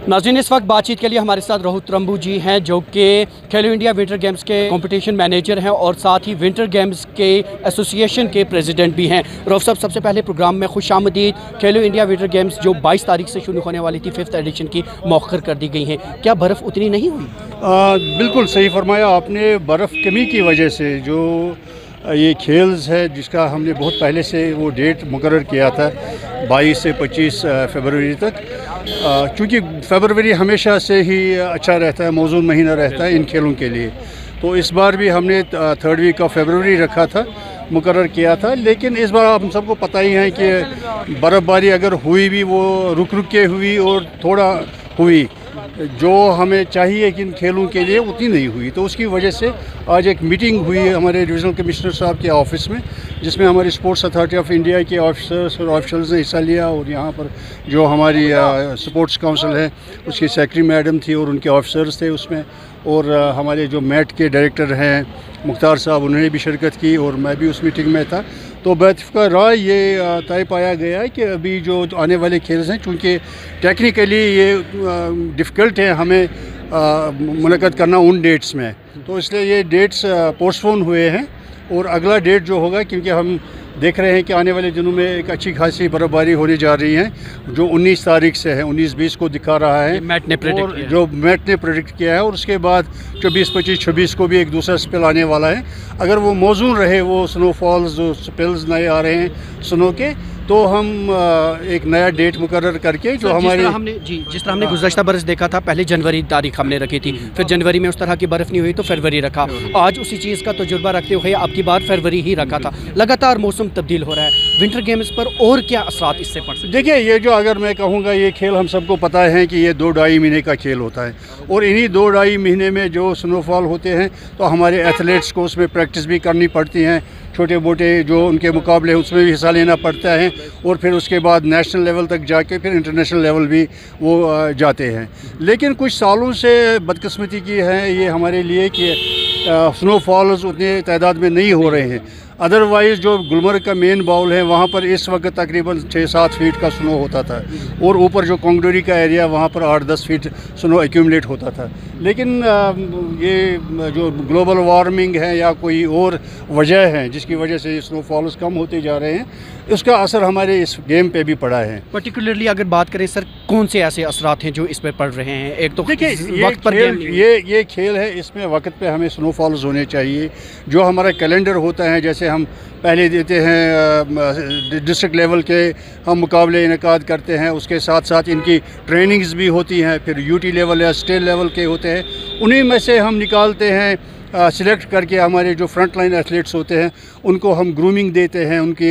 नाज़रीन, इस वक्त बातचीत के लिए हमारे साथ रोहित रंबू जी हैं, जो कि खेलो इंडिया विंटर गेम्स के कंपटीशन मैनेजर हैं और साथ ही विंटर गेम्स के एसोसिएशन के प्रेसिडेंट भी हैं। रोहित साहब, सबसे पहले प्रोग्राम में खुशामदीद। खेलो इंडिया विंटर गेम्स जो 22 तारीख से शुरू होने वाली थी, 5th एडिशन की मौखर कर दी गई हैं, क्या बर्फ़ उतनी नहीं हुई? बिल्कुल सही फरमाया आपने। बर्फ़ कमी की वजह से जो ये खेल्स है, जिसका हमने बहुत पहले से वो डेट मुकर्रर किया था 22 से 25 फरवरी तक, चूँकि फरवरी हमेशा से ही अच्छा रहता है, मौजूद महीना रहता है इन खेलों के लिए, तो इस बार भी हमने 3rd वीक ऑफ फरवरी रखा था, मुकर्रर किया था। लेकिन इस बार हम सबको पता ही है कि बर्फ़बारी अगर हुई भी वो रुक रुक के हुई और थोड़ा हुई, जो हमें चाहिए कि इन खेलों के लिए उतनी नहीं हुई। तो उसकी वजह से आज एक मीटिंग हुई हमारे डिविजनल कमिश्नर साहब के ऑफिस में, जिसमें हमारी स्पोर्ट्स अथॉरिटी ऑफ इंडिया के ऑफिसर्स और ऑफिशियल्स ने हिस्सा लिया, और यहाँ पर जो हमारी स्पोर्ट्स काउंसिल है उसकी सेक्रेटरी मैडम थी और उनके ऑफिसर्स थे उसमें, और हमारे जो मैट के डायरेक्टर हैं मुख्तार साहब, उन्होंने भी शिरकत की और मैं भी उस मीटिंग में था। तो बैतफ़क़ा राय ये तय पाया गया है कि अभी जो आने वाले खेल हैं, चूँकि टेक्निकली ये डिफ़िकल्ट है हमें मुनक़द करना उन डेट्स में, तो इसलिए ये डेट्स पोस्टपोन हुए हैं। और अगला डेट जो होगा, क्योंकि हम देख रहे हैं कि आने वाले दिनों में एक अच्छी खासी बर्फ़बारी होने जा रही है, जो 19 तारीख से है, 19-20 को दिखा रहा है मैट ने प्रेडिक्ट किया, जो मैट ने प्रेडिक्ट किया है। और उसके बाद 24, 25, 26 को भी एक दूसरा स्पेल आने वाला है। अगर वो मौजूद रहे, वो स्नोफॉल्स जो स्पेल्स नए आ रहे हैं स्नो के, तो हम एक नया डेट मुकर्रर करके जो हमारे जिस तरह हमने गुज़श्ता बरस देखा था, पहले जनवरी तारीख हमने रखी थी, फिर जनवरी में उस तरह की बर्फ़ नहीं हुई तो फरवरी रखा। आज उसी चीज़ का तजुर्बा रखते हुए अब की बार फरवरी ही रखा था। लगातार मौसम तब्दील हो रहा है, विंटर गेम्स पर और क्या असरात इससे पड़ सकते हैं? देखिए, ये जो अगर मैं कहूँगा, ये खेल हम सबको पता है कि ये 2-2.5 महीने का खेल होता है, और इन्हीं 2-2.5 महीने में जो स्नोफॉल होते हैं तो हमारे एथलीट्स को उसमें प्रैक्टिस भी करनी पड़ती हैं, छोटे मोटे जो उनके मुकाबले उसमें भी हिस्सा लेना पड़ता है, और फिर उसके बाद नेशनल लेवल तक जाके फिर इंटरनेशनल लेवल भी वो जाते हैं। लेकिन कुछ सालों से बदकिस्मती की है ये हमारे लिए कि स्नोफॉल्स उतने तादाद में नहीं हो रहे हैं। अदरवाइज़ जो गुलमर्ग का मेन बाउल है, वहाँ पर इस वक्त तकरीबन 6-7 फीट का स्नो होता था, और ऊपर जो कोंगडोरी का एरिया वहाँ पर 8-10 फीट स्नो एक्यूमुलेट होता था। लेकिन ये जो ग्लोबल वार्मिंग है या कोई और वजह है जिसकी वजह से स्नोफॉल्स कम होते जा रहे हैं, इसका असर हमारे इस गेम पे भी पड़ा है। पर्टिकुलरली अगर बात करें सर, कौन से ऐसे असरात हैं जो इस पर पड़ रहे हैं? एक तो देखिए, वक्त पर ये खेल है, इसमें वक्त पे हमें स्नोफॉल्स होने चाहिए। जो हमारा कैलेंडर होता है, जैसे हम पहले देते हैं डिस्ट्रिक्ट लेवल के हम मुकाबले इनेकाद करते हैं, उसके साथ साथ इनकी ट्रेनिंग्स भी होती हैं, फिर यूटी लेवल या स्टेट लेवल के होते हैं, उन्हीं में से हम निकालते हैं सिलेक्ट करके हमारे जो फ्रंट लाइन एथलीट्स होते हैं उनको हम ग्रूमिंग देते हैं, उनके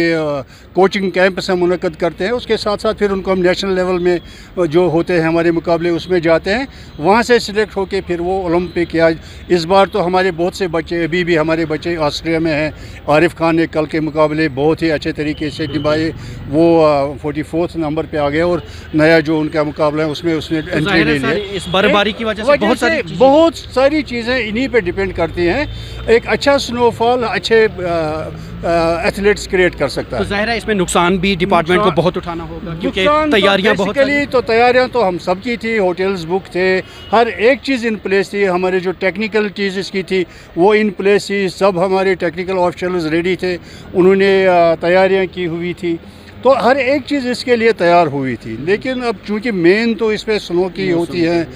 कोचिंग कैंप्स हम मुनक़द करते हैं। उसके साथ साथ फिर उनको हम नेशनल लेवल में जो होते हैं हमारे मुकाबले उसमें जाते हैं, वहाँ से सिलेक्ट होके फिर वो ओलंपिक या इस बार तो हमारे बहुत से बच्चे, अभी भी हमारे बच्चे ऑस्ट्रेलिया में हैं। आरिफ खान ने कल के मुकाबले बहुत ही अच्छे तरीके से निभाए, वो 44th नंबर पे आ गए, और नया जो उनका मुकाबला है उसमें उसने एंट्री ले लिया। इस बर्फबारी की वजह से बहुत सारी चीज़ें इन्हीं पर डिपेंड करती हैं। एक अच्छा स्नोफॉल अच्छे एथलीट्स क्रिएट कर सकता है। तो ज़ाहिर है इसमें नुकसान भी डिपार्टमेंट को बहुत उठाना होगा, क्योंकि तैयारियां बहुत तो तैयारियां तो हम सब की थी, होटल्स बुक थे, हर एक चीज़ इन प्लेस थी, हमारे जो टेक्निकल चीज़ इसकी थी वो इन प्लेस थी, सब हमारे टेक्निकल ऑफिशियल्स रेडी थे, उन्होंने तैयारियां की हुई थी, तो हर एक चीज़ इसके लिए तैयार हुई थी। लेकिन अब चूँकि मेन तो इस पर स्नो की होती है,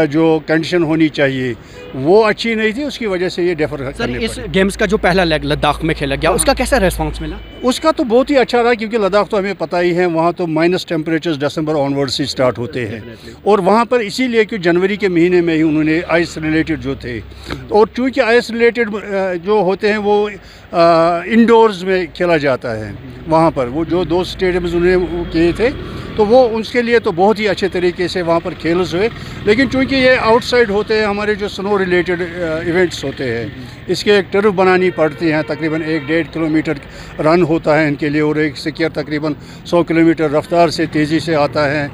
जो कंडीशन होनी चाहिए वो अच्छी नहीं थी, उसकी वजह से ये डेफर सर, इस गेम्स का जो पहला लेग लद्दाख में खेला गया, उसका कैसा रेस्पॉन्स मिला? उसका तो बहुत ही अच्छा रहा, क्योंकि लद्दाख तो हमें पता ही है, वहाँ तो माइनस टेम्परेचर्स दिसंबर ऑनवर्ड से स्टार्ट होते हैं, और वहाँ पर इसीलिए कि जनवरी के महीने में ही उन्होंने आइस रिलेटेड जो थे, और चूँकि आइस रिलेटेड जो होते हैं वो इंडोर्स में खेला जाता है, वहाँ पर वो जो 2 स्टेडियम्स उन्होंने किए थे, तो वो उसके लिए तो बहुत ही अच्छे तरीके से वहाँ पर खेल हुए। लेकिन चूँकि ये आउटसाइड होते हैं, हमारे जो स्नो रिलेटेड इवेंट्स होते हैं, इसके एक टर्फ बनानी पड़ती हैं, तकरीबन 1-1.5 किलोमीटर रन होता है इनके लिए, और एक सिकियर तकरीबन 100 किलोमीटर रफ्तार से तेज़ी से आता है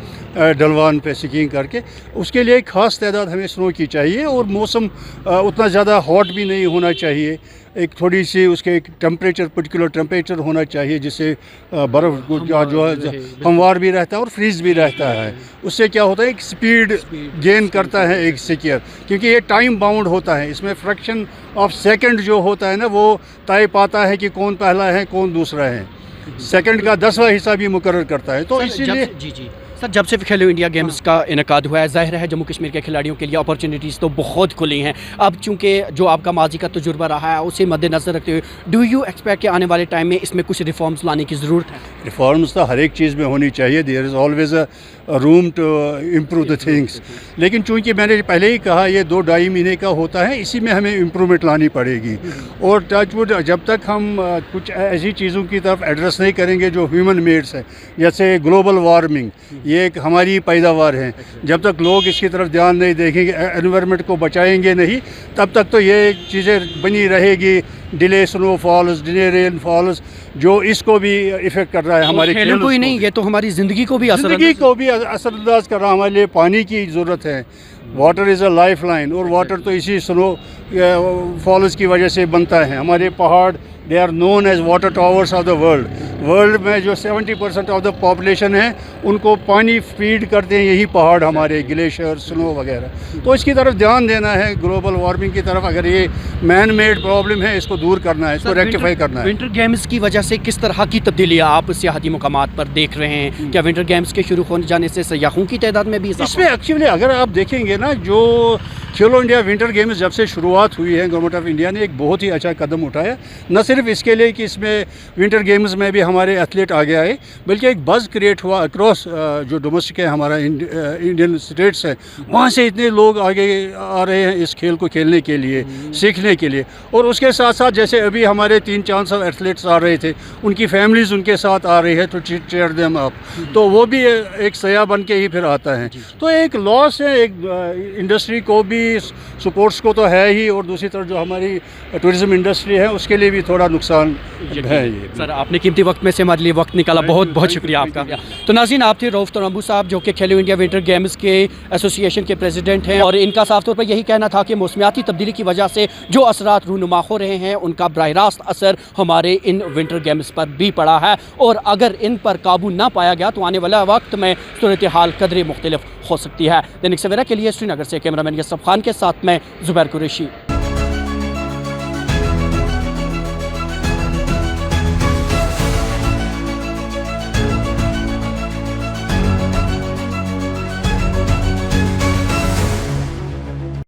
डलवान पे स्कीइंग करके। उसके लिए एक ख़ास तादाद हमें स्नो की चाहिए, और मौसम उतना ज़्यादा हॉट भी नहीं होना चाहिए, एक थोड़ी सी उसके एक टेम्परेचर पर्टिकुलर टेम्परेचर होना चाहिए, जिससे बर्फ़ जो हमवार भी रहता रहता है और फ्रीज भी रहता है। उससे क्या होता है, एक स्पीड गेन करता है एक स्कीयर, क्योंकि ये टाइम बाउंड होता है। इसमें फ्रैक्शन ऑफ सेकंड जो होता है ना, वो तय पाता है कि कौन पहला है कौन दूसरा है। सेकंड का 10वां हिस्सा भी मुकर्रर करता है। तो इसीलिए जी सर, जब से खेलो इंडिया गेम्स का इनकाद हुआ है, ज़ाहिर है जम्मू कश्मीर के खिलाड़ियों के लिए अपॉर्चुनिटीज़ तो बहुत खुली हैं। अब चूँकि जो आपका माजी का तजुर्बा रहा है उसे मद्देनज़र रखते हुए डू यू एक्सपेक्ट कि आने वाले टाइम में इसमें कुछ रिफॉर्म्स लाने की ज़रूरत है? रिफॉर्म्स तो हर एक चीज़ में होनी चाहिए, there is always a room to improve the things. लेकिन चूँकि मैंने पहले ही कहा ये 2-2.5 महीने का होता है, इसी में हमें इम्प्रूवमेंट लानी पड़ेगी। और टचवुड जब तक हम कुछ ऐसी चीज़ों की तरफ एड्रेस नहीं करेंगे जो ह्यूमन मेड्स है, जैसे ग्लोबल वार्मिंग, ये एक हमारी पैदावार है, जब तक लोग इसकी तरफ ध्यान नहीं देखेंगे, एनवायरनमेंट को बचाएंगे नहीं, तब तक तो ये चीज़ें बनी रहेगी। डिले स्नोफॉल्स, डिले रेनफॉल्स, जो इसको भी इफ़ेक्ट कर रहा है हमारे खेलों को ही नहीं, ये तो हमारी ज़िंदगी को भी असरअंदाज कर रहा है। हमारे लिए पानी की ज़रूरत है। Water is a life line, और वाटर तो इसी स्नो फॉल्स की वजह से बनता है। हमारे पहाड़, they are known as water towers of the world में जो 70% ऑफ द पॉपुलेशन है उनको पानी फीड करते हैं यही पहाड़, हमारे ग्लेशियर, स्नो वगैरह। तो इसकी तरफ ध्यान देना है, ग्लोबल वार्मिंग की तरफ। अगर ये मैन मेड प्रॉब्लम है, इसको दूर करना है, इसको रेक्टिफाई करना है। विंटर गेम्स की वजह से किस तरह की तब्दीलियाँ आप सियाहती मुकामात पर देख रहे हैं? क्या विंटर गेम्स के शुरू हो जाने से सयाहों की तादाद में भी इसमें एक्चुअली अगर आप देखेंगे ना, जो खेलो इंडिया विंटर गेम्स जब से शुरुआत हुई है, गवर्नमेंट ऑफ इंडिया ने एक बहुत ही अच्छा कदम उठाया। न सिर्फ इसके लिए कि इसमें विंटर गेम्स में भी हमारे एथलीट आगे आए, बल्कि एक बज़ क्रिएट हुआ अक्रॉस जो डोमेस्टिक है, हमारा इंडियन स्टेट्स है, वहाँ से इतने लोग आगे आ रहे हैं इस खेल को खेलने के लिए, सीखने के लिए। और उसके साथ साथ जैसे अभी हमारे 300-400 एथलीट्स आ रहे थे, उनकी फैमिलीज़ उनके साथ आ रही है, तो चेयर देम अप, तो वो भी एक सयाह बन के ही फिर आता है। तो एक लॉस है, एक इंडस्ट्री को भी, स्पोर्ट्स को तो है ही, और दूसरी तरफ जो हमारी टूरिज्म इंडस्ट्री है उसके लिए भी थोड़ा नुकसान है ये। सर, आपने कीमती वक्त में से हमारे लिए वक्त निकाला, बहुत बहुत शुक्रिया आपका। तो नाज़रीन, आप थे रऊफ तरम्बू साहब, जो कि खेलो इंडिया विंटर गेम्स के एसोसिएशन के प्रेसिडेंट हैं, और इनका साफ तौर पर यही कहना था कि मौसमियाती तब्दीली की वजह से जो असरात रूनुमा हो रहे हैं, उनका बराह रास्त असर हमारे इन विंटर गेम्स पर भी पड़ा है, और अगर इन पर काबू ना पाया गया तो आने वाला वक्त में सूरत हाल कदरे मुख्तलिफ हो सकती है। दैनिक सवेरा के लिए श्रीनगर से कैमरामैन यसफ खान के साथ मैं ज़ुबैर कुरैशी।